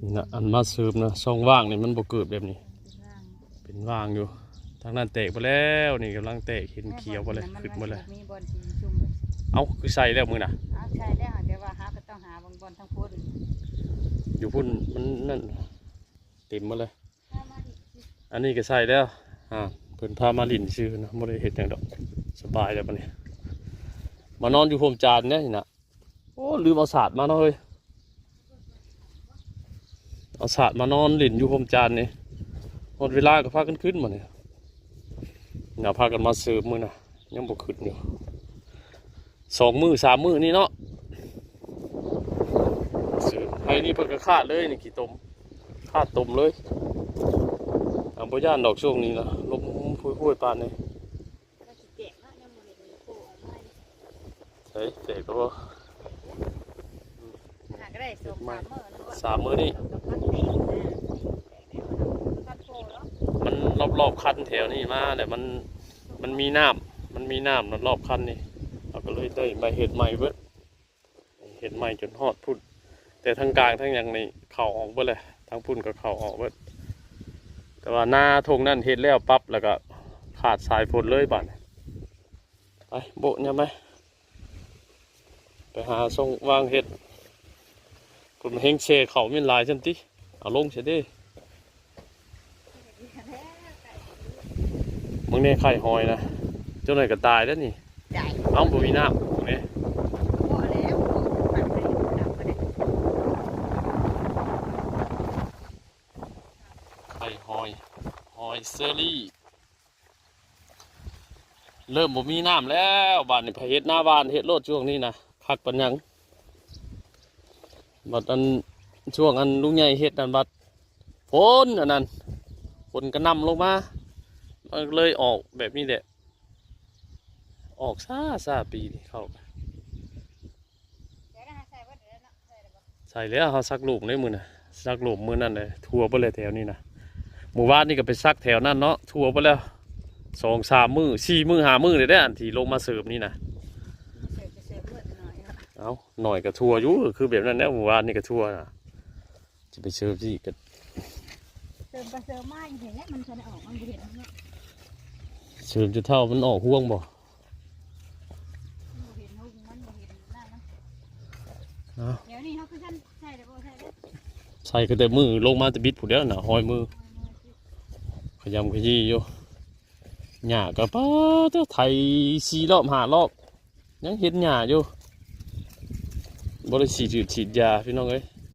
นี่นะอันมาเสริมนะช่องว่างนี่มันบ่เกิดแบบนี้เป็นว่างอยู่ทางนั้นแตกไปแล้วนี่กำลังแตกเห็นเขียวไปเลยขึ้นหมดเลยเอาคือใส่แล้วมือน่ะใช่แล้วเดี๋ยวว่าหาก็ต้องหาบางบอลทั้งพุ่นอยู่พุ่นมันนั่นเต็มมาเลยอันนี้ก็ใส่แล้วเพิ่นพามาลินชื่อนะไม่ได้เห็นอย่างดอกสบายแล้วปะเนี่ยมานอนอยู่พรมจานเนี่ยนะโอ้ลืมเอาศาสตร์มาเนาะเฮ้ยเอาศาสตร์มานอนลินอยู่พรมจานนี่หมดเวลาก็พากันขึ้นมาเนี่ยน่าพากันมาเสิร์ฟมือนะยังบ่ขึ้นอยู่2 มื้อ 3 มื้อนี่เนาะเสิร์ฟไอ้นี่เพิ่นก็ขาดเลยนี่ขี้ต้มขาดต้มเลยเอาบ่ย่านดอกช่วงนี้นะลมพุ่ยๆปานนี่ใช่เจ๊ก็บ่3 มื้อนี่มันรอบคันแถวนี้มาแต่มันมีน้ำรอบคันนี่เราก็เลยได้ใบเห็ดใหม่เบิดเห็ดใหม่จนฮอดพุ่นแต่ทั้งกลางทั้งอย่างนี้เข่าออกเบิดเลยทั้งพุ่นก็เข่าออกเบิดแต่ว่าหน้าทงนั่นเห็ดแล้วปั๊บแล้วก็ขาดสายฝนเลยบ้านไปโบะเนี่ยไหมไปหาส่งวางเห็ดคุณเฮงเชเขามีลายจังติเอาลงเสียดิมึงเนี่ยไข่หอยนะเจ้าหน่อยก็ตายแล้วนี่เอาบุยน้ำตรงนี้ไข่หอยเซอรี่เริ่มบ่มีน้ำแล้วบ้านนี่พะเฮ็ดหน้าบ้านเฮ็ดโลดช่วงนี้นะคักปัญญังบัดอันช่วงอันลุงใหญ่เฮ็ดอันบัดฝนอันนั้นฝนกระนำลงมามันเลยออกแบบนี้แหละออกซาปีนี่เข้าใส่แล้วเขาซักลูกได้มือนะซักลูกมือนั่นเลยทัวร์ไปเลยแถวนี้นะหมู่บ้านนี่ก็ไปซักแถวนั่นเนาะทัวร์ไปแล้ว2 3 มื้อ4 มื้อ5 มื้อเลยได้อันที่ลงมาเสิร์ฟนี่นะเอาหน่อยก็ทัวร์อยู่คือแบบนั้นแล้วหมู่บ้านนี่ก็ทัวร์นะจะไปเสิร์ฟที่ก็เสิร์ฟไปเสิร์ฟมาเห็นแล้วมันจะออกมันเห็นเนาะเสิร์ฟจะเท่ามันออกห่วงบ่เดี๋ยวนี้เขาคือท่านใช่เดี๋ยวใช่เด้อใส่ก็แต่มือลงมาจะบิดผู้เดียวน่ะหอยมือขยำขยี้อยู่หญ้าก็ป้าเจ้าไถ4 รอบ5 รอบยังเห็นหญ้าอยู่บริสีดฉีดยาพี่น้องเอ้ย